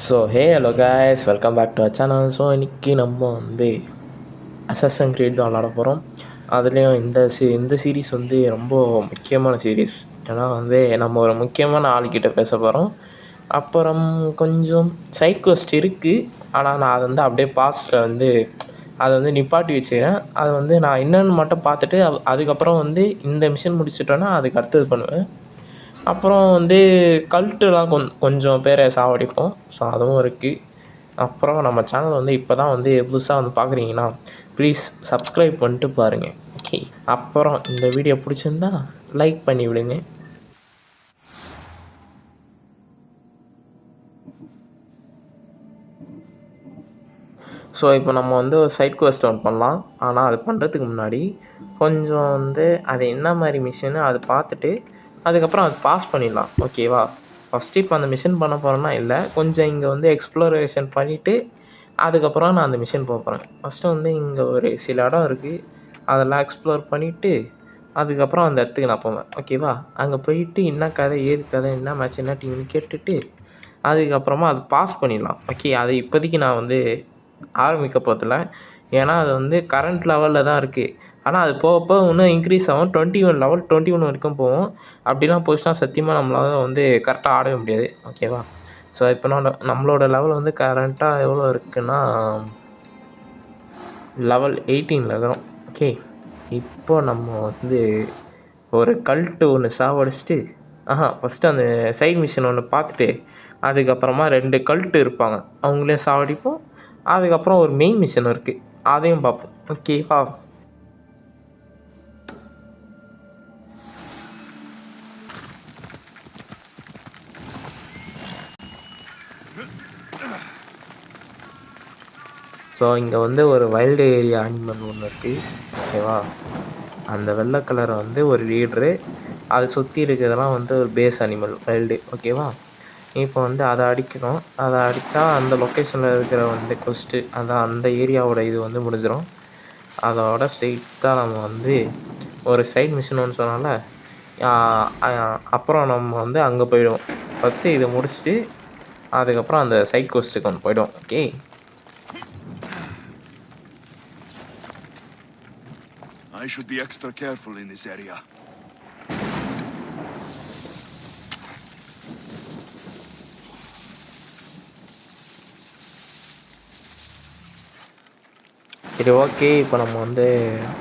So hello guys, welcome back to our channel. ஸோ இன்றைக்கி நம்ம வந்து அசஸன் கிரீட் தான் விளாட போகிறோம். அதுலேயும் இந்த சீரீஸ் வந்து ரொம்ப முக்கியமான சீரீஸ். ஏன்னா வந்து நம்ம ஒரு முக்கியமான ஆள்கிட்ட பேச போகிறோம். அப்புறம் கொஞ்சம் சைட் குவெஸ்ட் இருக்குது, ஆனால் நான் அதை வந்து அப்படியே பாஸ்ட்டில் வந்து அதை வந்து நிப்பாட்டி வச்சுக்கிறேன். அதை வந்து நான் என்னென்னு மட்டும் பார்த்துட்டு அதுக்கப்புறம் வந்து இந்த மிஷின் முடிச்சிட்டோன்னா அதுக்கு அடுத்தது பண்ணுவேன். அப்புறம் வந்து கல்ட்டுலாம் கொஞ்சம் பேரை சாவடிப்போம். ஸோ அதுவும் இருக்குது. அப்புறம் நம்ம சேனல் வந்து இப்போ தான் வந்து புதுசாக வந்து பார்க்குறீங்கன்னா ப்ளீஸ் சப்ஸ்கிரைப் பண்ணிட்டு பாருங்கள். ஓகே, அப்புறம் இந்த வீடியோ பிடிச்சிருந்தா லைக் பண்ணி விடுங்க. ஸோ இப்போ நம்ம வந்து ஒரு சைட் குவெஸ்ட் ஒன்று பண்ணலாம். ஆனால் அது பண்ணுறதுக்கு முன்னாடி கொஞ்சம் வந்து அது என்ன மாதிரி மிஷின்னு அது பார்த்துட்டு அதுக்கப்புறம் அது பாஸ் பண்ணிடலாம். ஓகேவா? ஃபஸ்ட்டு இப்போ அந்த மிஷின் பண்ண போகிறேன்னா இல்லை, கொஞ்சம் இங்கே வந்து எக்ஸ்ப்ளோரேஷன் பண்ணிவிட்டு அதுக்கப்புறம் நான் அந்த மிஷின் போக போகிறேன். ஃபஸ்ட்டு வந்து இங்கே ஒரு சில இடம் இருக்குது, அதெல்லாம் எக்ஸ்ப்ளோர் பண்ணிவிட்டு அதுக்கப்புறம் அந்த இடத்துக்கு நான் போவேன். ஓகேவா? அங்கே போயிட்டு என்ன கதை ஏது கதை என்ன மேட்ச் என்ன டீம்னு கேட்டுட்டு அதுக்கப்புறமா அது பாஸ் பண்ணிடலாம். ஓகே, அது இப்போதைக்கு நான் வந்து ஆரம்பிக்க போகிறதில்ல. ஏன்னா அது வந்து கரண்ட் லெவலில் தான் இருக்குது. ஆனால் அது போக போக இன்னும் இன்க்ரீஸ் ஆகும். 21 லெவல் 21 வரைக்கும் போகும். அப்படிலாம் போச்சுன்னா சத்தியமாக நம்மளால் வந்து கரெக்டாக ஆடவே முடியாது. ஓகேவா? ஸோ இப்போ நம்மளோட லெவல் வந்து கரண்ட்டாக எவ்வளோ இருக்குன்னா லெவல் 18 இருக்கிறோம். ஓகே, இப்போ நம்ம வந்து ஒரு கல்ட்டு ஒன்று சாவடிச்சிட்டு ஃபஸ்ட்டு அந்த சைட் மிஷின் ஒன்று பார்த்துட்டு அதுக்கப்புறமா 2 கல்ட்டு இருப்பாங்க, அவங்களையும் சாவடிப்போம். அதுக்கப்புறம் ஒரு மெயின் மிஷின் இருக்குது, அதையும் பார்ப்போம். ஓகேவா? ஸோ இங்கே வந்து ஒரு வைல்டு ஏரியா அனிமல் ஒன்று இருக்குது. ஓகேவா? அந்த வெள்ளை கலரை வந்து ஒரு லீட்ரு, அதை சுற்றி இருக்கிறதெல்லாம் வந்து ஒரு பேஸ் அனிமல் வைல்டு. ஓகேவா? இப்போ வந்து அதை அடிக்கணும். அதை அடித்தா அந்த லொக்கேஷனில் இருக்கிற வந்து கொஸ்ட்டு அதான் அந்த ஏரியாவோட இது வந்து முடிஞ்சிடும். அதோட ஸ்ட்ரெயிட்டாக நம்ம வந்து ஒரு சைட் மிஷின் ஒன்று சொன்னால அப்புறம் நம்ம வந்து அங்கே போயிடுவோம். ஃபஸ்ட்டு இதை முடிச்சுட்டு அதுக்கப்புறம் அந்த சைட் கொஸ்ட்டுக்கு ஒன்று போயிடுவோம். Okay, I should be extra careful in this area. சரி, ஓகே. இப்போ நம்ம வந்து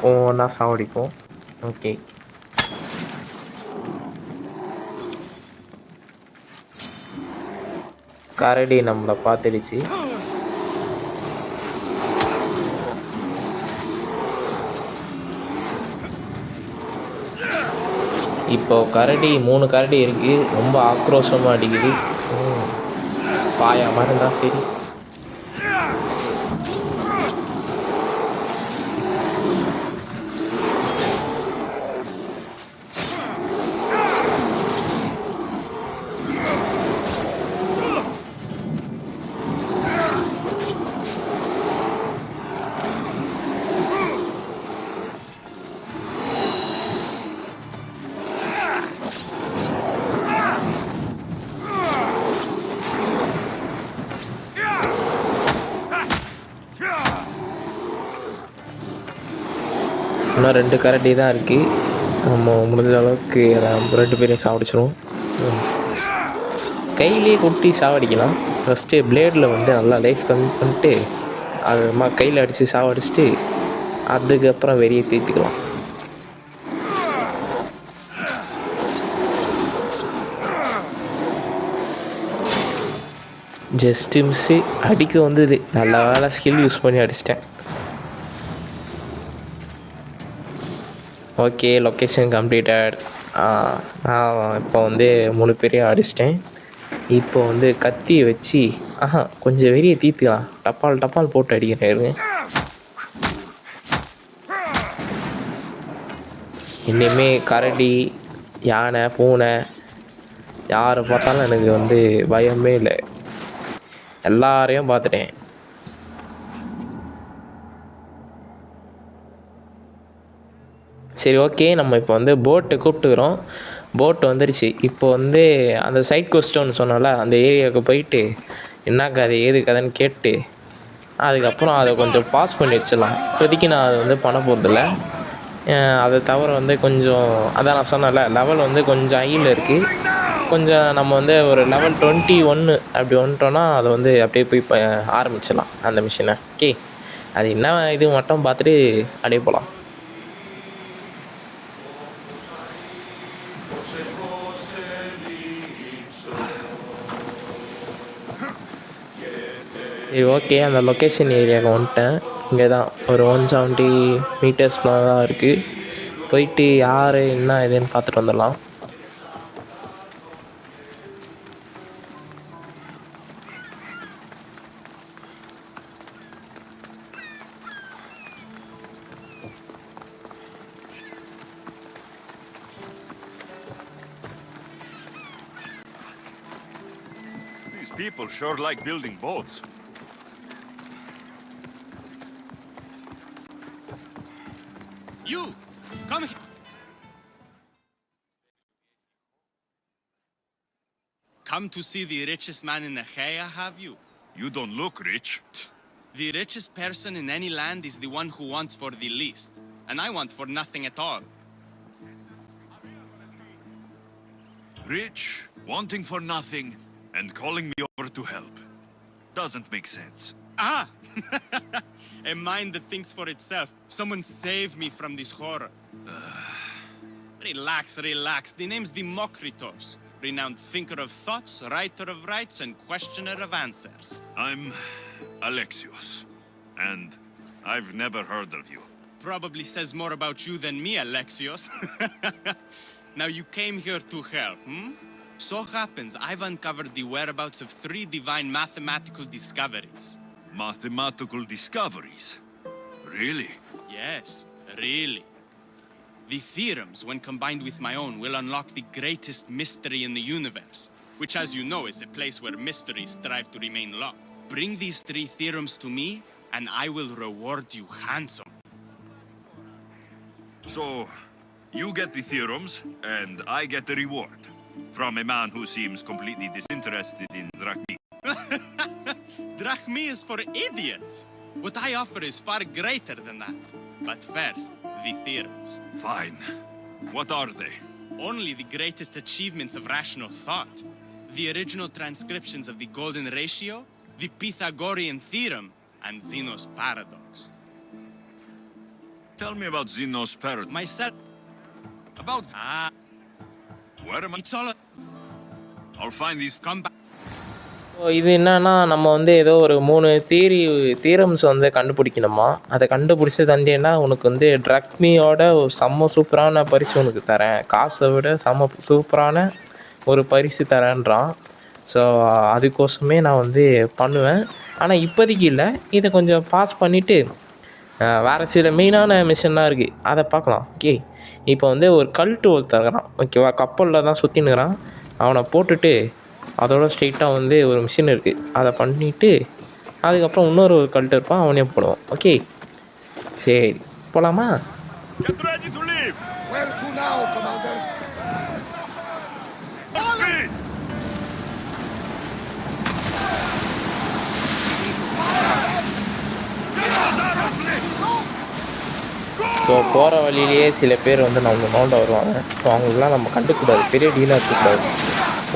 ஒவ்வொன்றா சாவடிப்போம். ஓகே, கரடி நம்மளை பார்த்துடுச்சு. இப்போ கரடி 3 கரடி இருக்குது, ரொம்ப ஆக்ரோஷமாக அடிக்குது. பாயா மாதிரி இருந்தால் சரி. இன்னும் 2 கரடி தான் இருக்குது. நம்ம முடிஞ்ச அளவுக்கு 2 பேரையும் சாவடிச்சிடுவோம். கையிலே கொட்டி சாவடிக்கலாம். ஃபஸ்ட்டு பிளேடில் வந்து நல்லா லைஃப் கம்மி பண்ணிட்டு அது கையில் அடித்து சாவடிச்சிட்டு அதுக்கப்புறம் வெறியை தீர்த்துக்கலாம். ஜஸ்ட்டு மிஸ்ஸு அடிக்க வந்தது, நல்ல வேலை ஸ்கில் யூஸ் பண்ணி அடிச்சிட்டேன். Okay, location completed. நான் இப்போ வந்து 3 பேரையும் அடிச்சிட்டேன். இப்போ வந்து கத்தியை வச்சு கொஞ்சம் வெறியை தீர்த்துக்கலாம். டப்பால் போட்டு அடிக்கிறேன். இனிமே கரடி, யானை, பூனை யாரை பார்த்தாலும் எனக்கு வந்து பயமே இல்லை. எல்லாரையும் பார்த்துட்டேன். சரி, ஓகே. நம்ம இப்போ வந்து போட்டை கூப்பிட்டுக்கிறோம். போட்டு வந்துடுச்சு. இப்போ வந்து அந்த சைட் கொஸ்ட் ஒன்று சொன்னால அந்த ஏரியாவுக்கு போயிட்டு என்ன கதை ஏது கதைன்னு கேட்டு அதுக்கப்புறம் அதை கொஞ்சம் பாஸ் பண்ணி வச்சிடலாம். இப்போதைக்கு நான் அதை வந்து பண்ண போகிறதில்ல. அதை தவிர வந்து கொஞ்சம் அதான் நான் சொன்னேன்ல, லெவல் வந்து கொஞ்சம் ஹையில் இருக்குது. கொஞ்சம் நம்ம வந்து ஒரு லெவல் 21 அப்படி வந்துட்டோன்னா அதை வந்து அப்படியே போய் ஆரம்பிச்சிடலாம் அந்த மிஷினை. ஓகே, அது என்ன இது மட்டும் பார்த்துட்டு அப்படியே போகலாம். சரி, ஓகே, அந்த லொக்கேஷன் ஏரியாவுக்கு வந்துட்டேன். இங்கே தான் ஒரு 170 மீட்டர்ஸில் தான் இருக்குது. போயிட்டு யார் என்ன இதுன்னு பார்த்துட்டு வந்துடலாம். These people sure like building boats. You, come here. Come to see the richest man in Achaia, have you? You don't look rich. The richest person in any land is the one who wants for the least. And I want for nothing at all. Rich, wanting for nothing, and calling me over to help. Doesn't make sense. Ah! A mind that thinks for itself. Someone save me from this horror. Relax, relax. The name's Demokritos. Renowned thinker of thoughts, writer of rights, and questioner of answers. I'm Alexios, and I've never heard of you. Probably says more about you than me, Alexios. Now you came here to help, So happens I've uncovered the whereabouts of 3 divine mathematical discoveries. Mathematical discoveries? Really? Yes, really. The theorems, when combined with my own, will unlock the greatest mystery in the universe, which, as you know, is a place where mysteries strive to remain locked. Bring these 3 theorems to me, and I will reward you handsome. So, you get the theorems, and I get the reward. From a man who seems completely disinterested in Drachmi. Drachmi is for idiots. What I offer is far greater than that. But first, the theorems. Fine. What are they? Only the greatest achievements of rational thought. The original transcriptions of the Golden Ratio, the Pythagorean Theorem, and Zeno's Paradox. Tell me about Zeno's paradox. Myself. About... Where am I? It's all... I'll find these... Come back. So இது என்னன்னா, நம்ம வந்து ஏதோ ஒரு 3 theorems வந்து கண்டுபிடிக்கணுமா. அதை கண்டுபிடிச்சி தந்தேன்னா உனக்கு வந்து ட்ரக்மியோட ஒரு செம்ம சூப்பரான பரிசு உனக்கு தரேன், காசை விட செம்ம சூப்பரான ஒரு பரிசு தரேன்றான். ஸோ அதுக்கோசமே நான் வந்து பண்ணுவேன். ஆனால் இப்போதைக்கு இல்லை, இதை கொஞ்சம் பாஸ் பண்ணிவிட்டு வேறு சில மெயினான மிஷன்லாம் இருக்குது, அதை பார்க்கலாம். ஓகே, இப்போ வந்து ஒரு கல்ட்டு ஒருத்தங்கிறான், ஓகேவா, கப்பலில் தான் சுற்றினுக்கிறான். அவனை போட்டுட்டு அதோட ஸ்ட்ரெயிட்டாக வந்து ஒரு மிஷின் இருக்குது, அதை பண்ணிவிட்டு அதுக்கப்புறம் இன்னொரு கல்ட்டு இருப்பான், அவனே போடுவோம். ஓகே, சரி போகலாமா? Get ready to leave! Where to now, Commander? Speed! So போகிற வழியிலேயே சில பேர் வந்து நம்ம நோண்ட வருவாங்க. ஸோ அவங்களுக்குலாம் நம்ம கண்டுக்கூடாது, பெரிய டீலாக இருக்கக்கூடாது.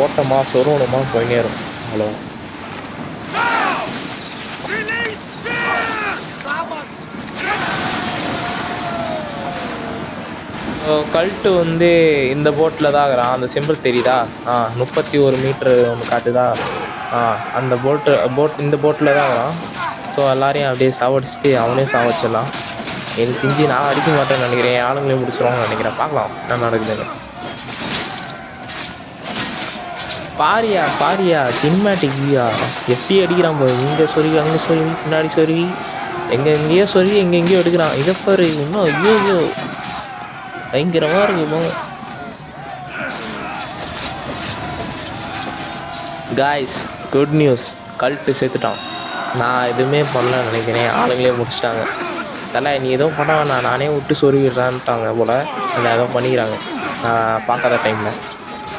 ஓட்டமாக சொருவணுமா போயினே இருக்கும், அவ்வளோ. கல்ட்டு வந்து இந்த போட்டில் தான் இருக்கிறான். அந்த சிம்பிள் தெரியுதா? 31 மீட்ரு ஒன்று காட்டுதா? அந்த இந்த போட்டில் தான் இருக்கிறான். ஸோ எல்லாரையும் அப்படியே சாவடிச்சுட்டு அவனே சாவச்சிடலாம். எனக்கு செஞ்சு நான் அடிக்க மாட்டேன்னு நினைக்கிறேன், ஆளுங்களையும் முடிச்சிருவாங்கன்னு நினைக்கிறேன். பார்க்கலாம் என்ன நடக்குதுன்னு. பாரியா சினிமேட்டிக் வியூயா, எப்படி அடிக்கிறான் போய், இங்கே சொருவி அங்கே சொருவி பின்னாடி சொருவி எங்கெங்கேயோ சொருவி எங்கெங்கேயோ எடுக்கிறான். இதை பாரு, இன்னும் ஐயோ பயங்கரமாக இருக்குமோ. காய்ஸ், குட் நியூஸ், கல்ட்டு சேர்த்துட்டான். நான் எதுவுமே பண்ணலன்னு நினைக்கிறேன், ஆளுங்களே முடிச்சிட்டாங்க. தலை நீ எதுவும் பண்ண வேணாம், நானே விட்டு சொருவிடுறான்ட்டாங்க போல், இல்லை ஏதோ பண்ணிக்கிறாங்க நான் பார்க்காத டைமில்.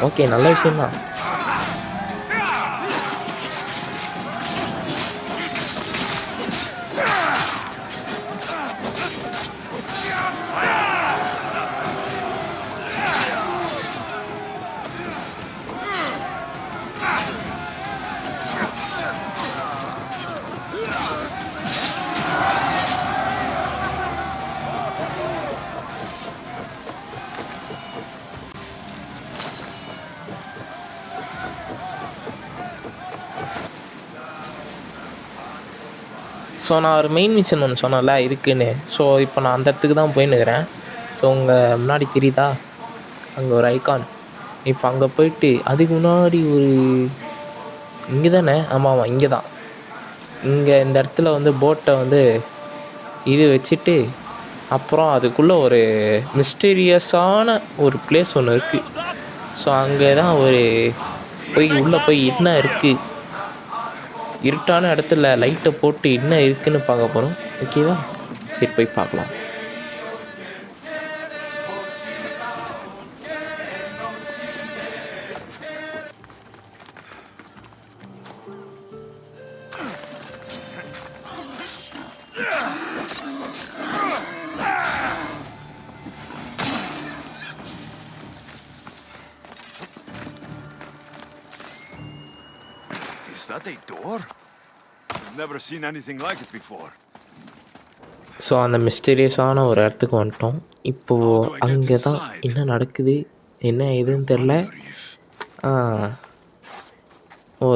ஓகே, நல்ல விஷயந்தான். ஸோ நான் ஒரு மெயின் மிஷன் ஒன்று சொன்னேன்ல இருக்குன்னு. ஸோ இப்போ நான் அந்த இடத்துக்கு தான் போயின்னுக்கிறேன். ஸோ உங்கள் முன்னாடி தெரியுதா அங்கே ஒரு ஐகான். இப்போ அங்கே போயிட்டு அதுக்கு முன்னாடி ஒரு இங்கே தானே, ஆமாம் இங்கே தான். இங்கே இந்த இடத்துல வந்து போட்டை வந்து இது வச்சுட்டு அப்புறம் அதுக்குள்ளே ஒரு மிஸ்டீரியஸான ஒரு பிளேஸ் ஒன்று இருக்குது. ஸோ அங்கே தான் ஒரு போய் உள்ளே போய் என்ன இருக்குது, இருட்டான இடத்துல லைட்டை போட்டு என்ன இருக்குதுன்னு பார்க்க போகிறோம். ஓகேவா, சரி போய் பார்க்கலாம். Is that a door? I've never seen anything like it before. So அந்த மிஸ்டீரியஸான ஒரு இடத்துக்கு வந்துட்டோம். இப்போது அங்கே தான் என்ன நடக்குது என்ன ஏதுன்னு தெரில.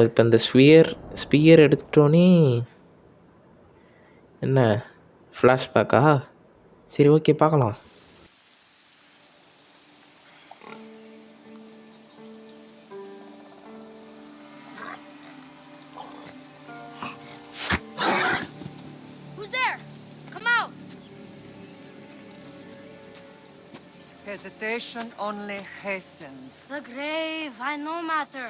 இப்போ இந்த ஸ்பியர் எடுத்துட்டோன்னே என்ன ஃப்ளாஷ்பேக்கா? சரி ஓகே பார்க்கலாம். Hesitation only hastens. The grave, I no matter.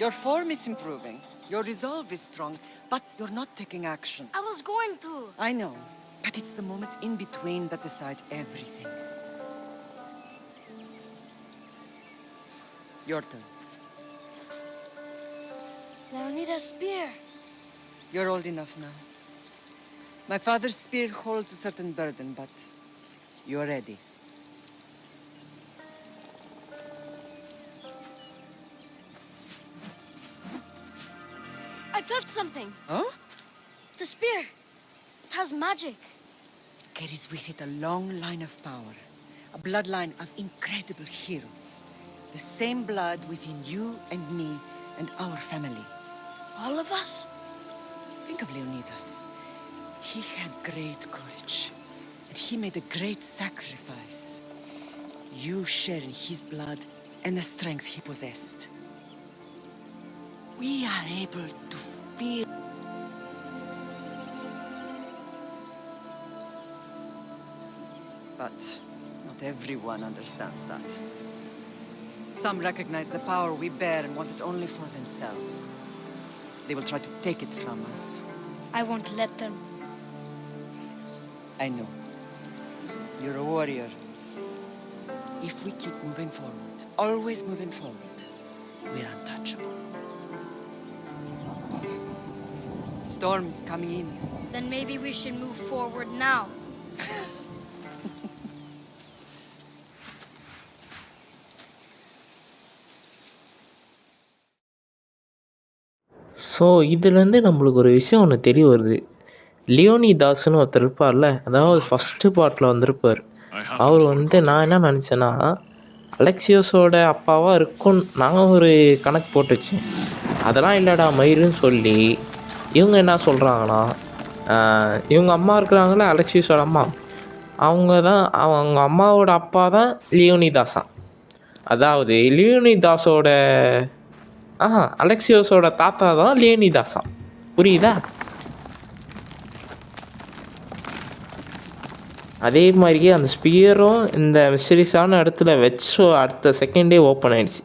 Your form is improving. Your resolve is strong, but you're not taking action. I was going to. I know, but it's the moments in between that decide everything. Your turn. Leonida's spear. You're old enough now. My father's spear holds a certain burden, but you're ready. I felt something. Huh? The spear. It has magic. Carries with it a long line of power. A bloodline of incredible heroes. The same blood within you and me and our family. All of us? Think of Leonidas. He had great courage. And he made a great sacrifice. You share in his blood and the strength he possessed. We are able to feel. But not everyone understands that. Some recognize the power we bear and want it only for themselves. They will try to take it from us. I won't let them. I know. You're a warrior. If we keep moving forward, always moving forward, we're untouchable. Storm's coming in. Then maybe we should move forward now. So இதுலேருந்து நம்மளுக்கு ஒரு விஷயம் ஒன்று தெரிய வருது. லியோனிதாஸ்னு ஒருத்தர் இருப்பார்ல, அதாவது first பார்ட்டில் வந்திருப்பார். அவர் வந்து நான் என்ன நினச்சேன்னா அலெக்சியோஸோட அப்பாவாக இருக்கும்னு நான் ஒரு கணக்கு போட்டு வச்சேன். அதெல்லாம் இல்லைடா மயிருன்னு சொல்லி இவங்க என்ன சொல்கிறாங்கன்னா, இவங்க அம்மா இருக்கிறாங்களே அலெக்சியோஸோட அம்மா, அவங்க அம்மாவோட அப்பா தான் லியோனிதாஸா. அதாவது லியோனிதாஸோட அலெக்சியோஸோட தாத்தா தான் லியோனிதாஸா. புரியுதா? அதே மாதிரியே அந்த ஸ்பியரும் இந்த மிஸ்டரிஸான இடத்துல வச்சு அடுத்த செகண்டே ஓப்பன் ஆகிடுச்சு.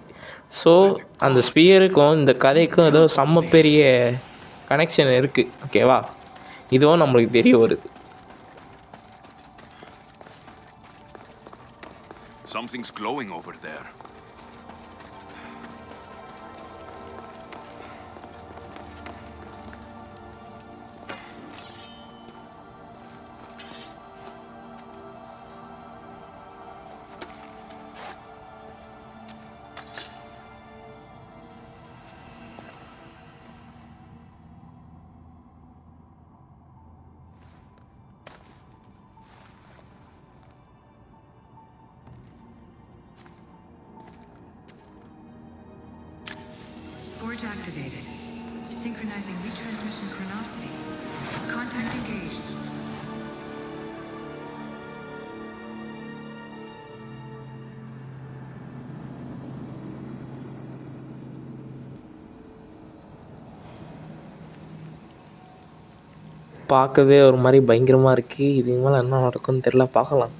ஸோ அந்த ஸ்பியருக்கும் இந்த கதைக்கும் ஏதோ செம்ம பெரிய கனெக்ஷன் இருக்குது. ஓகேவா, இதுவும் நம்மளுக்கு தெரிய வருது. Something's glowing over there. Forge activated. Synchronizing retransmission chronicity. பார்க்கவே ஒரு மாதிரி பயங்கரமாக இருக்குது. இதுக்கு மேலே என்ன நடக்கும்னு தெரில, பார்க்கலாம்.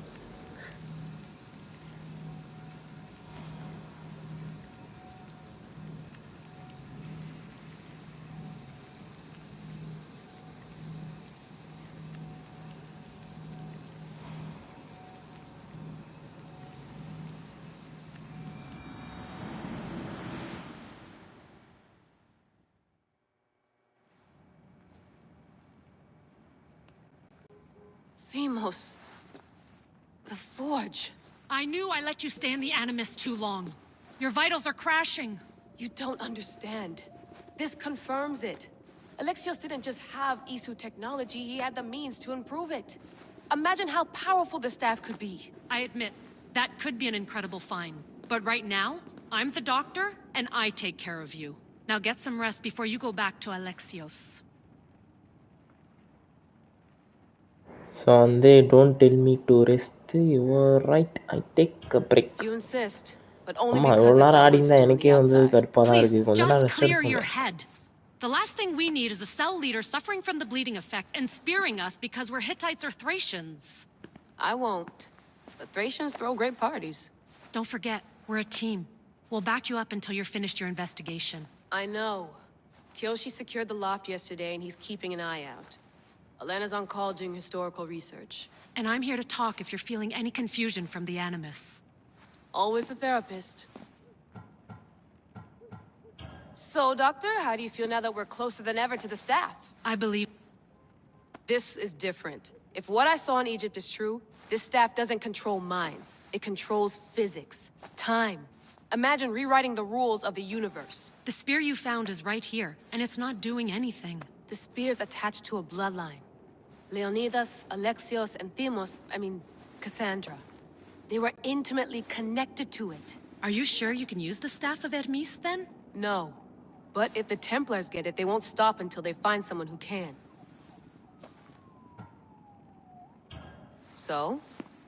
Themos. The Forge. I knew I let you stay in the Animus too long. Your vitals are crashing. You don't understand. This confirms it. Alexios didn't just have Isu technology, he had the means to improve it. Imagine how powerful the staff could be. I admit, that could be an incredible find. But right now, I'm the doctor, and I take care of you. Now get some rest before you go back to Alexios. So வந்து don't tell me to rest, your right, I take a break. You insist, but only ஆமாம், because இவ்வளோ of நேரம் what Aadi we're இருந்தால் doing எனக்கே வந்து outside. கடுப்பாக தான் Please, இருக்குது. கொஞ்ச நேரம் just ரெஸ்ட் clear your எடுக்கணும். head. The last thing we need is a cell leader suffering from the bleeding effect and spearing us because we're Hittites or Thracians. I won't. The Thracians throw great parties. Don't forget, we're a team. We'll back you up until you're finished your investigation. I know. Kyoshi secured the loft yesterday and he's keeping an eye out. Elena's on call doing historical research. And I'm here to talk if you're feeling any confusion from the Animus. Always the therapist. So, Doctor, how do you feel now that we're closer than ever to the staff? I believe... This is different. If what I saw in Egypt is true, this staff doesn't control minds. It controls physics, time. Imagine rewriting the rules of the universe. The spear you found is right here, and it's not doing anything. The spear's attached to a bloodline. Leonidas, Alexios, and Cassandra. They were intimately connected to it. Are you sure you can use the Staff of Hermes, then? No. But if the Templars get it, they won't stop until they find someone who can. So,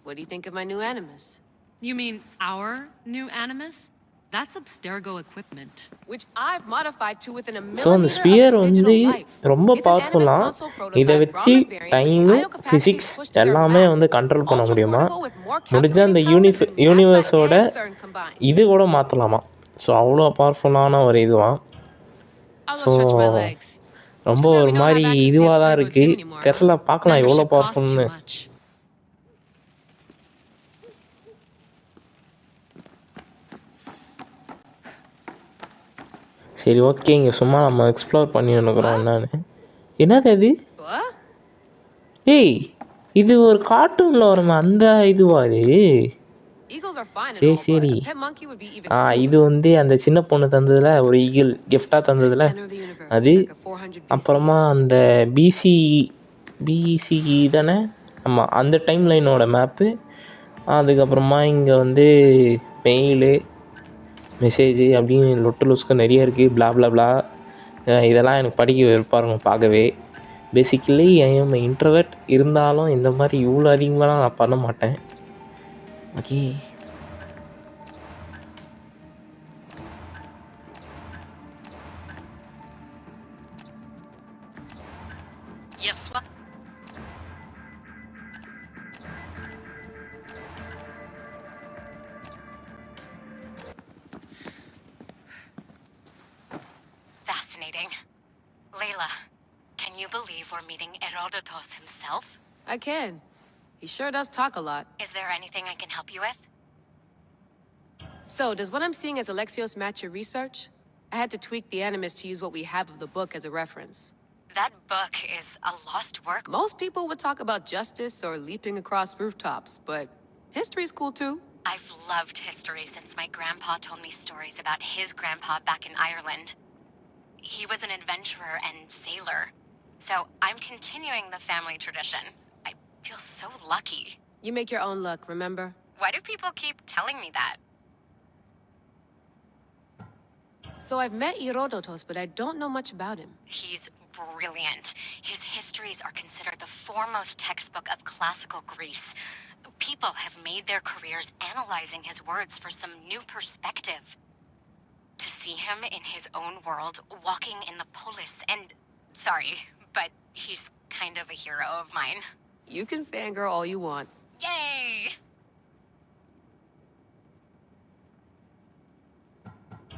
what do you think of my new Animus? You mean our new Animus? That's Abstergo equipment. Which I've modified to within a so அந்த millimeter of sphere its வந்து digital life. ரொம்ப It's an Animus பவர்ஃபுல்லாக, console prototype, இதை வச்சு Brahmin variant, with time, the IO capacity physics pushed to their எல்லாமே max. வந்து control பண்ண Ultra முடியுமா? portable with more முடிஞ்ச அந்த calculating power than NASA யூனிவர்ஸோட and CERN combined. இது கூட மாற்றலாமா? ஸோ அவ்வளோ பவர்ஃபுல்லான ஒரு இதுவான். I'll so go stretch my legs. ரொம்ப Too bad we ஒரு don't மாதிரி have access to the இதுவாக தான் Abstergo இருக்குது. gym anymore, huh? தெரில, பார்க்கலாம் எவ்வளோ Membership costs too பவர்ஃபுல்னு. much. சரி, ஓகே, இங்கே சும்மா நம்ம எக்ஸ்ப்ளோர் பண்ணி நினைக்கிறோம் என்னன்னு. என்னது அது? What? ஏய், இது ஒரு கார்ட்டூனில் வருமே, அந்த இதுவா அது? Eagles are fine and சரி all, but சரி. a pet monkey would be even இது வந்து அந்த சின்ன பொண்ணு தந்ததில் ஒரு ஈகிள் கிஃப்டாக தந்ததில் Center of the universe, அது. circa 400 BC. அப்புறமா அந்த பிசிஇ தானே, ஆமாம், அந்த டைம் லைனோட மேப்பு. அதுக்கப்புறமா இங்கே வந்து மெயிலு, மெசேஜு அப்படின்னு லொட்டு லொஸ்க்கு நிறைய இருக்குது. பிளா பிளா பிளா. இதெல்லாம் எனக்கு படிக்க வெறுப்பாக இருக்கும் பார்க்கவே. Basically I am introvert. இருந்தாலும் இந்த மாதிரி இவ்வளோ அதிகமாகலாம் நான் பண்ண மாட்டேன். Okay, Yes, what? Fascinating. Layla, can you believe we're meeting Herodotus himself? I can. He sure does talk a lot. Is there anything I can help you with? So, does what I'm seeing as Alexios match your research? I had to tweak the Animus to use what we have of the book as a reference. That book is a lost work. Most people would talk about justice or leaping across rooftops, but history's cool too. I've loved history since my grandpa told me stories about his grandpa back in Ireland. He was an adventurer and sailor. So I'm continuing the family tradition. I feel so lucky. You make your own luck, remember? Why do people keep telling me that? So I've met Herodotus, but I don't know much about him. He's brilliant. His histories are considered the foremost textbook of classical Greece. People have made their careers analyzing his words for some new perspective. To see him in his own world, walking in the polis, and... Sorry, but he's kind of a hero of mine. You can fangirl all you want. Yay!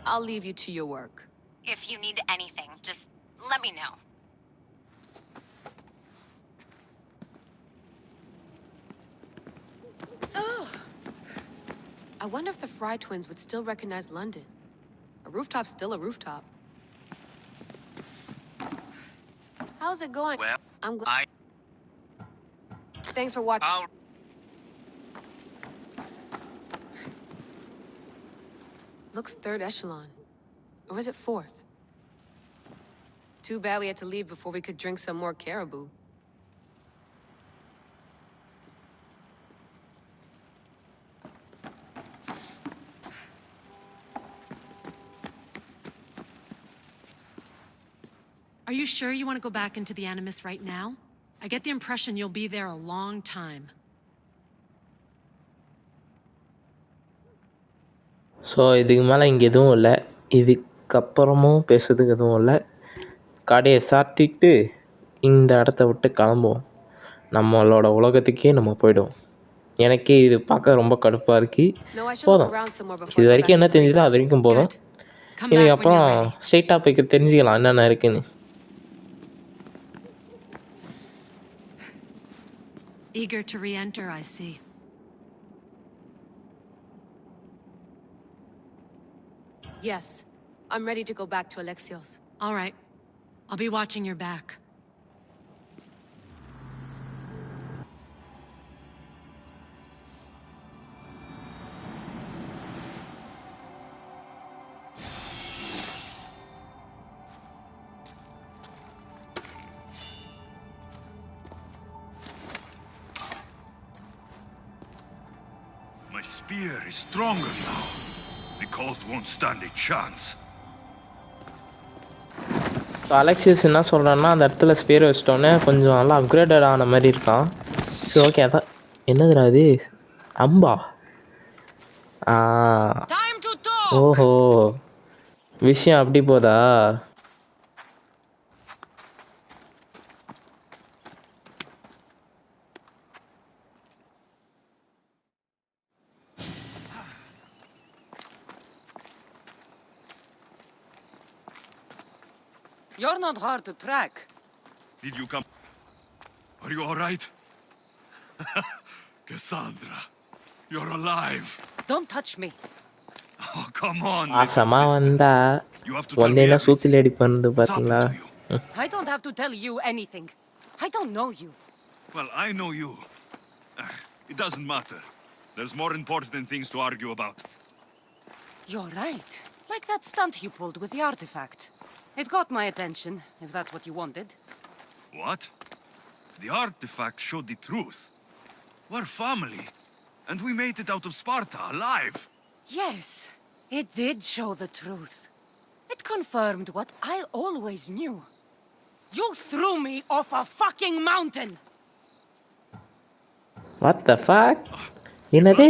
I'll leave you to your work. If you need anything, just let me know. I wonder if the Fry twins would still recognize London. A rooftop's still a rooftop. How's it going? Well, I'm glad. Thanks for watching. Looks third echelon. Or is it fourth? Too bad we had to leave before we could drink some more caribou. Are you sure you want to go back into the Animus right now? I get the impression you'll be there a long time. So இதுக்கு மேலே இங்கே எதுவும் இல்லை, இதுக்கப்புறமும் பேசுறதுக்கு எதுவும் இல்லை. கடையை சாத்திட்டு இந்த இடத்த விட்டு கிளம்புவோம். நம்மளோட உலகத்துக்கே நம்ம போய்டுவோம். எனக்கே இது பார்க்க ரொம்ப கடுப்பாக இருக்குது. போதும், இது வரைக்கும் என்ன தெரிஞ்சதோ அது வரைக்கும் போதும். இதுக்கப்புறம் ஸ்ட்ரெயிட்டாக போய் தெரிஞ்சுக்கலாம் என்னென்ன இருக்குன்னு. Eager to re-enter, I see. Yes, I'm ready to go back to Alexios. All right. I'll be watching your back. My spear is stronger now. The cult won't stand a chance. So Alexios என்ன சொல்கிறான்னா, அந்த இடத்துல spare வச்சிட்டோன்னே கொஞ்சம் நல்லா upgraded ஆன மாதிரி இருக்கான். சரி, ஓகே. அதான் என்னதுடா இது? அம்பா? ஓஹோ, விஷயம் அப்படி போதா? You're not hard to track. Did you come? Are you all right? Cassandra, you're alive. Don't touch me. Oh, come on. ஆசமாக வந்தா You have to tell me வந்தேன்னா everything. சூத்தில் அடி பண்ணுது What's பார்த்தீங்களா? happened to you? I don't have to tell you anything. I don't know you. Well, I know you. It doesn't matter. There's more important things to argue about. You're right. Like that stunt you pulled with the artifact. It got my attention, if that's what you wanted. What? The artifact showed the truth. We're family. And we made it out of Sparta alive. Yes, it did show the truth. It confirmed what I always knew. You threw me off a fucking mountain! What the fuck? என்னது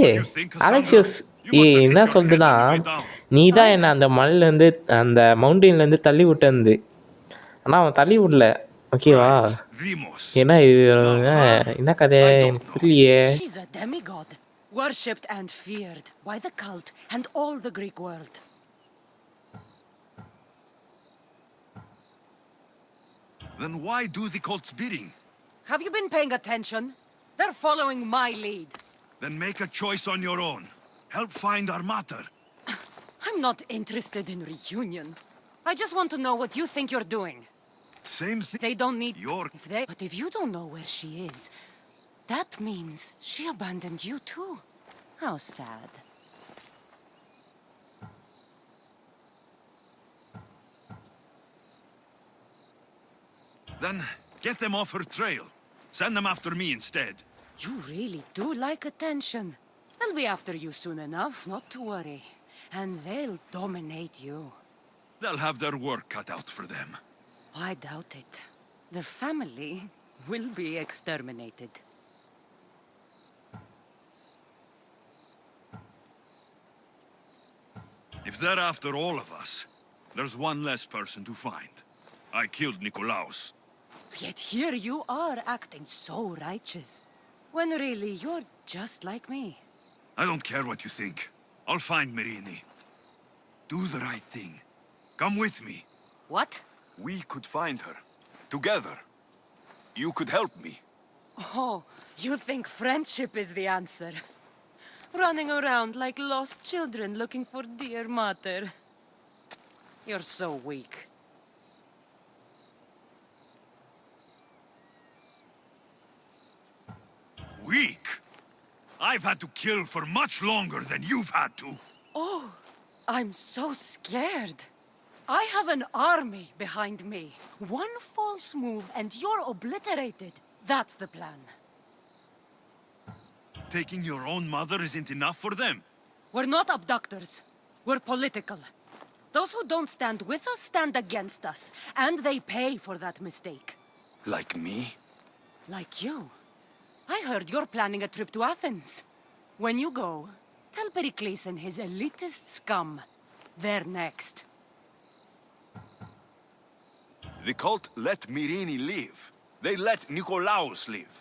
Alexis என்ன சொல்லுதுன்னா, நீ தான் என்ன அந்த மலையிலேருந்து அந்த மவுண்டெயின்லேருந்து தள்ளி விட்டு. ஆனால் அவன் தள்ளி விடல, ஓகேவா? ஏன்னா இது என்ன கதை எனக்கு புரியலையே. She's a demigod, worshipped and feared by the cult and all the Greek world. Then why do the cult's bidding? Have you been paying attention? They're following my lead. Then make a choice on your own. Help find our mater. I'm not interested in reunion. I just want to know what you think you're doing. Same thing. They don't need... You're... But if you don't know where she is, that means she abandoned you too. How sad. Then get them off her trail. Send them after me instead. You really do like attention. They'll be after you soon enough, not to worry. And they'll dominate you. They'll have their work cut out for them. I doubt it. The family will be exterminated. If they're after all of us, there's one less person to find. I killed Nikolaos. Yet here you are acting so righteous, when really you're just like me. I don't care what you think. I'll find Myrini. Do the right thing. Come with me. What? We could find her. Together. You could help me. Oh, you think friendship is the answer? Running around like lost children looking for dear mother. You're so weak. Weak? I've had to kill for much longer than you've had to. Oh, I'm so scared. I have an army behind me. One false move and you're obliterated. That's the plan. Taking your own mother isn't enough for them. We're not abductors. We're political. Those who don't stand with us stand against us, and they pay for that mistake. Like me? Like you. I heard you're planning a trip to Athens. When you go, tell Pericles and his elitist scum they're next. The cult let Myrini live. They let Nikolaos live.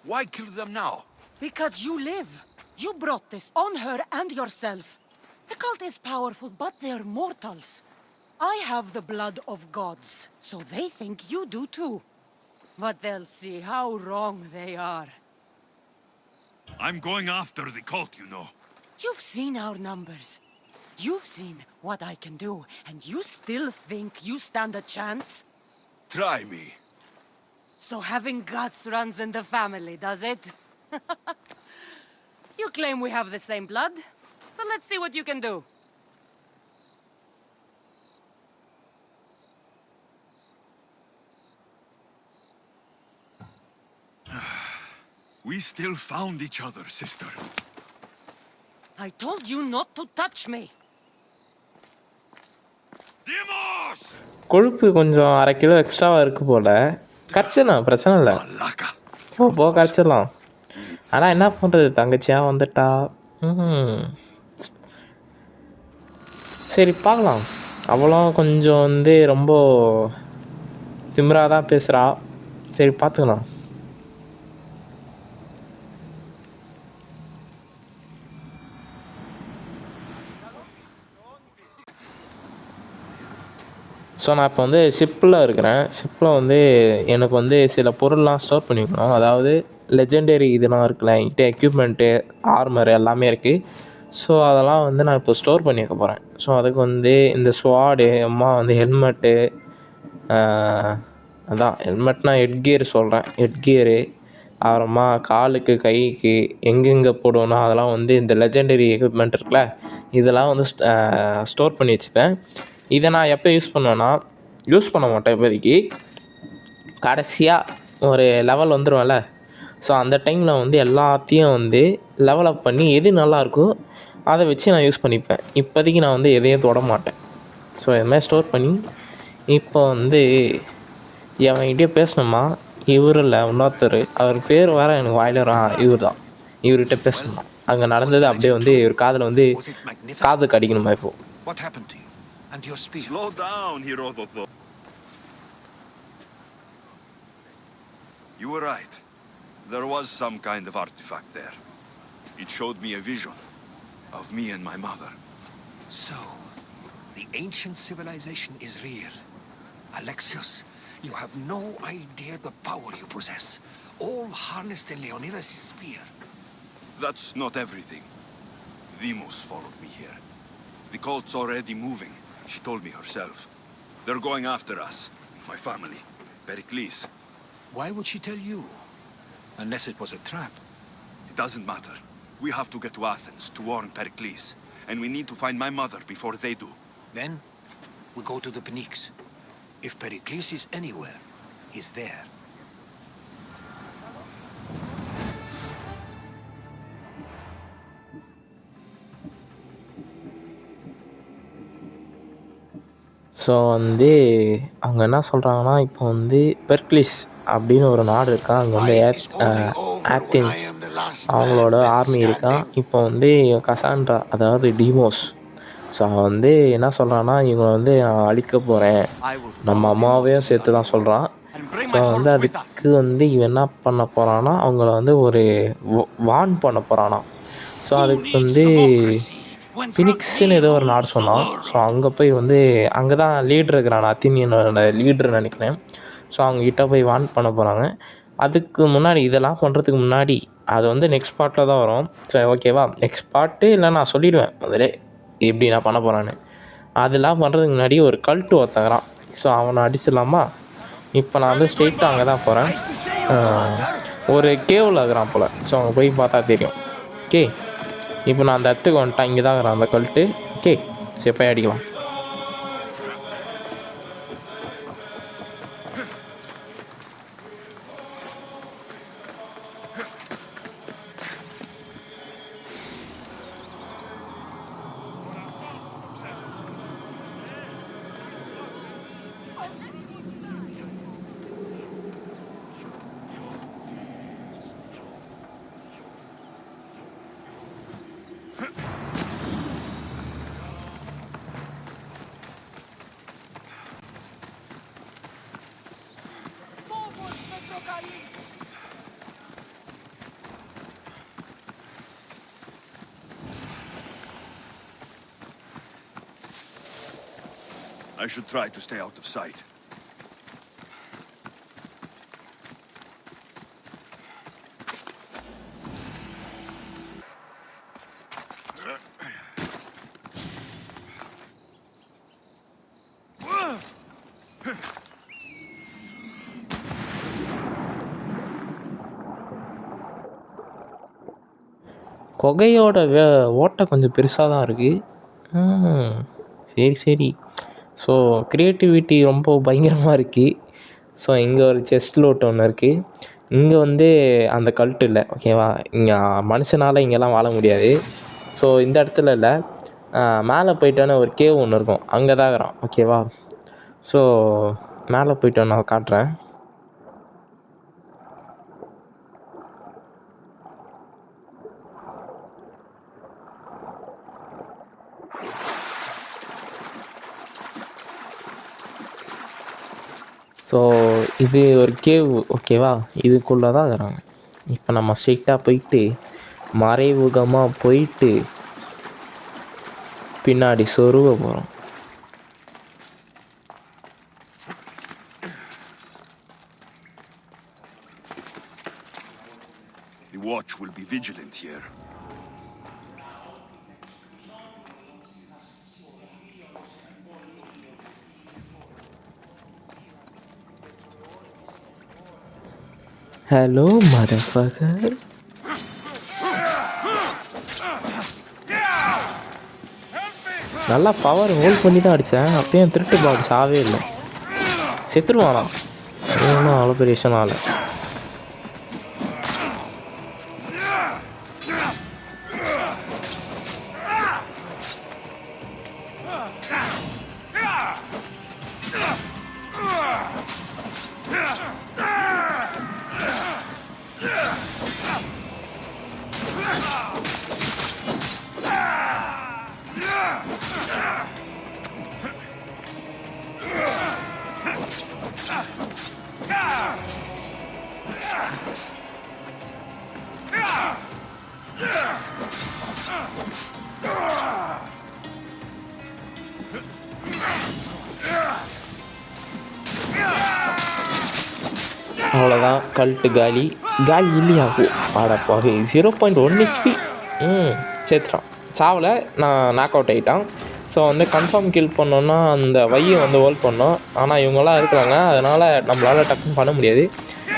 Why kill them now? Because you live. You brought this on her and yourself. The cult is powerful, but they're mortals. I have the blood of gods, so they think you do too. But they'll see how wrong they are. I'm going after the cult, you know. You've seen our numbers. You've seen what I can do, and you still think you stand a chance? Try me. So having guts runs in the family, does it? You claim we have the same blood, so let's see what you can do. We still found each other, sister. I told you not to touch me. Demos! கொழுப்பு கொஞ்சம் 1/2 kilo எக்ஸ்ட்ராவாக இருக்குது போல். கரைச்சிடலாம், பிரச்சனை இல்லை. Malaka. போ கரைச்சிடலாம். ஆனால் என்ன பண்ணுறது, தங்கச்சியாக வந்துட்டா. சரி பார்க்கலாம். அவளும் கொஞ்சம் வந்து ரொம்ப திமிராக தான் பேசுகிறா. சரி பார்த்துக்கலாம். ஸோ நான் இப்போ வந்து ஷிப்பில் இருக்கிறேன். ஷிப்பில் வந்து எனக்கு வந்து சில பொருள்லாம் ஸ்டோர் பண்ணிக்கணும். அதாவது லெஜெண்டரி இதெல்லாம் இருக்குல்ல, என்கிட்ட எக்யூப்மெண்ட்டு, ஆர்மர் எல்லாமே இருக்குது. ஸோ அதெல்லாம் வந்து நான் இப்போ ஸ்டோர் பண்ணி வைக்க போகிறேன். ஸோ அதுக்கு வந்து இந்த ஸ்வாடு, அம்மா வந்து ஹெல்மெட்டு, அதான் ஹெல்மெட்னால் ஹெட்கியர் சொல்கிறேன், ஹெட்கியரு, அப்புறமா காலுக்கு கைக்கு எங்கெங்கே போடுவோன்னா அதெல்லாம் வந்து இந்த லெஜெண்டரி எக்யூப்மெண்ட் இருக்குல்ல, இதெல்லாம் வந்து ஸ்டோர் பண்ணி வச்சுப்பேன். இதை நான் எப்போ யூஸ் பண்ணுவேன்னா, யூஸ் பண்ண மாட்டேன் இப்போதைக்கு. கடைசியாக ஒரு லெவல் வந்துடுவேன்ல, ஸோ அந்த டைமில் வந்து எல்லாத்தையும் வந்து லெவலப் பண்ணி எது நல்லாயிருக்கோ அதை வச்சு நான் யூஸ் பண்ணிப்பேன். இப்போதைக்கு நான் வந்து எதையும் தொட மாட்டேன். ஸோ இதுமாதிரி ஸ்டோர் பண்ணி இப்போ வந்து என்கிட்டயே பேசணுமா, இவர் இல்லை இன்னொருத்தர், அவர் பேர் வேறு எனக்கு வாயில் வரும், இவர் தான். இவர்கிட்ட பேசணுமா, அங்கே நடந்தது அப்படியே வந்து இவர் காதில் வந்து காது கடிக்கணுமா. இப்போது What happened to you? And your spear? Slow down, Herodoto. You were right. There was some kind of artifact there. It showed me a vision of me and my mother. So, the ancient civilization is real. Alexios, you have no idea the power you possess. All harnessed in Leonidas' spear. That's not everything. Demos followed me here. The cult's already moving. She told me herself. They're going after us. My family. Pericles. Why would she tell you? Unless it was a trap. It doesn't matter. We have to get to Athens to warn Pericles. And we need to find my mother before they do. Then, we go to the Pnyx. If Pericles is anywhere, he's there. So வந்து அவங்க என்ன சொல்கிறாங்கன்னா, இப்போ வந்து பெர்க்லிஸ் அப்படின்னு ஒரு நாடு இருக்கா. அங்கே வந்து ஆத்தென்ஸ் அவங்களோட ஆர்மி இருக்கா. இப்போ வந்து கசாண்ட்ரா அதாவது டீமோஸ், ஸோ அவன் வந்து என்ன சொல்கிறான்னா, இவங்க வந்து நான் அழிக்க போகிறேன், நம்ம அம்மாவையும் சேர்த்து தான் சொல்கிறான். ஸோ வந்து அதுக்கு வந்து இவன் என்ன பண்ண போகிறான்னா, அவங்கள வந்து ஒரு வார்ன் பண்ண போகிறானா. ஸோ அதுக்கு வந்து ஃபினிக்ஸ்ன்னு ஏதோ ஒரு நாடு சொன்னான். ஸோ அங்கே போய் வந்து அங்கே தான் லீடர் இருக்கிறான், அத்தீனியனோட லீடர் நினைக்கிறேன். ஸோ அவங்ககிட்ட போய் வார்ன் பண்ண போகிறாங்க. அதுக்கு முன்னாடி இதெல்லாம் பண்ணுறதுக்கு முன்னாடி அது வந்து நெக்ஸ்ட் பார்ட்டில் தான் வரும். சரி ஓகேவா, நெக்ஸ்ட் பார்ட்டு இல்லை நான் சொல்லிவிடுவேன் முதலே எப்படி நான் பண்ண போகிறான்னு. அதெல்லாம் பண்ணுறதுக்கு முன்னாடி ஒரு கல்ட்டு ஒருத்தங்கிறான். ஸோ அவனை அடிச்சிடலாமா? இப்போ நான் வந்து ஸ்ட்ரெயிட்டாக அங்கே தான் போகிறேன். ஒரு கேவில் இருக்கிறான் போல். ஸோ அங்கே போய் பார்த்தா தெரியும். ஓகே, இப்போ நான் அந்த இடத்துக்கு வந்துட்டேன். இங்கே தான் இருக்கிறான் அந்த கல்ட்டு. ஓகே, சரி போய் அடிக்கலாம். I should try to stay out of sight. குகையோட ஓட்டை கொஞ்சம் பெருசாக தான் இருக்குது. சரி சரி. ஸோ க்ரியேட்டிவிட்டி ரொம்ப பயங்கரமாக இருக்குது. ஸோ இங்கே ஒரு செஸ்ட் லோட் ஒன்று இருக்குது. இங்கே வந்து அந்த கல்ட்டு இல்லை, ஓகேவா. இங்கே மனுஷனால் இங்கெல்லாம் வாழ முடியாது. ஸோ இந்த இடத்துல இல்லை, மேலே போயிட்டோன்னே ஒரு கேவ் ஒன்று இருக்கும், அங்கே தான் இருக்கிறான், ஓகேவா. ஸோ மேலே போயிட்டோன்னு நான் காட்டுறேன். ஸோ இது ஒரு கேவ், ஓகேவா. இதுக்குள்ளே தான் இருக்கிறாங்க. இப்போ நம்ம ஸ்ட்ரெயிட்டாக போயிட்டு மறைமுகமாக போயிட்டு பின்னாடி சொருவ போகிறோம். The watch will be vigilant here. Hello motherfucker. நல்லா பவர் ஹோல்ட் பண்ணி தான் அடித்தேன். அப்பயும் திருட்டு பாடு சாவே இல்லை, செத்துருவானா. ஒன்றும் அவ்வளோ பெரிய விஷயம் ஆகலை. அவ்வளோதான், கல்ட்டு காலி. காலி இல்லையா? ஆடப்பாவே 0.1 HP. சேர்த்துட்டான், சாவலை. நான் நாக் அவுட் ஆகிட்டான். ஸோ வந்து கன்ஃபார்ம் கில் பண்ணோன்னா அந்த வையை வந்து ஹோல்ட் பண்ணோம். ஆனால் இவங்கெல்லாம் இருக்கிறாங்க, அதனால் நம்மளால் டக்குன்னு பண்ண முடியாது.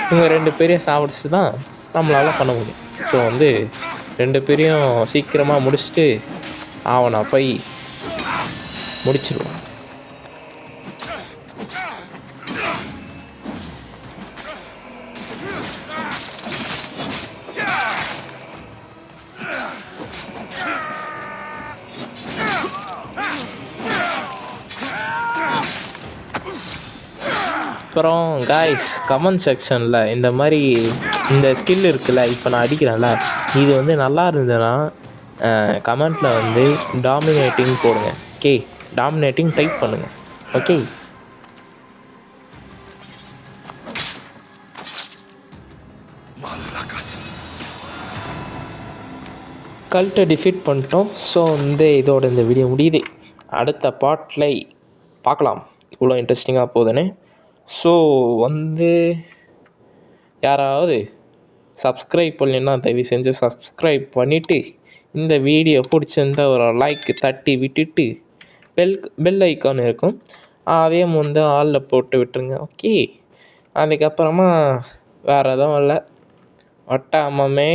இவங்க 2 பேரையும் சாப்பிடுச்சு தான் நம்மளால் பண்ண முடியும். ஸோ வந்து 2 பேரையும் சீக்கிரமாக முடிச்சுட்டு அவனை போய் முடிச்சிடுவான். அப்புறம் காய்ஸ் கமெண்ட் செக்ஷனில் இந்த மாதிரி இந்த ஸ்கில் இருக்குல்ல, இப்போ நான் அடிக்கிறேன்ல, இது வந்து நல்லா இருந்ததுன்னா கமெண்ட்டில் வந்து டாமினேட்டிங் போடுங்க. ஓகே, டாமினேட்டிங் டைப் பண்ணுங்கள். ஓகே, கல்ட்டை டிஃபீட் பண்ணிட்டோம். ஸோ வந்து இதோட இந்த வீடியோ முடியுது. அடுத்த பார்ட்டில் பார்க்கலாம் இவ்வளோ இன்ட்ரெஸ்டிங்காக போகுதுன்னு. ஸோ வந்து யாராவது சப்ஸ்கிரைப் பண்ணலைன்னா தயவு செஞ்சு சப்ஸ்கிரைப் பண்ணிவிட்டு, இந்த வீடியோ பிடிச்சிருந்தா ஒரு லைக் தட்டி விட்டுட்டு பெல் ஐக்கான் இருக்கும், அதையும் வந்து ஆளில் போட்டு விட்டுருங்க. ஓகே, அதுக்கப்புறமா வேறு எதுவும் இல்லை, ஒட்டாமமே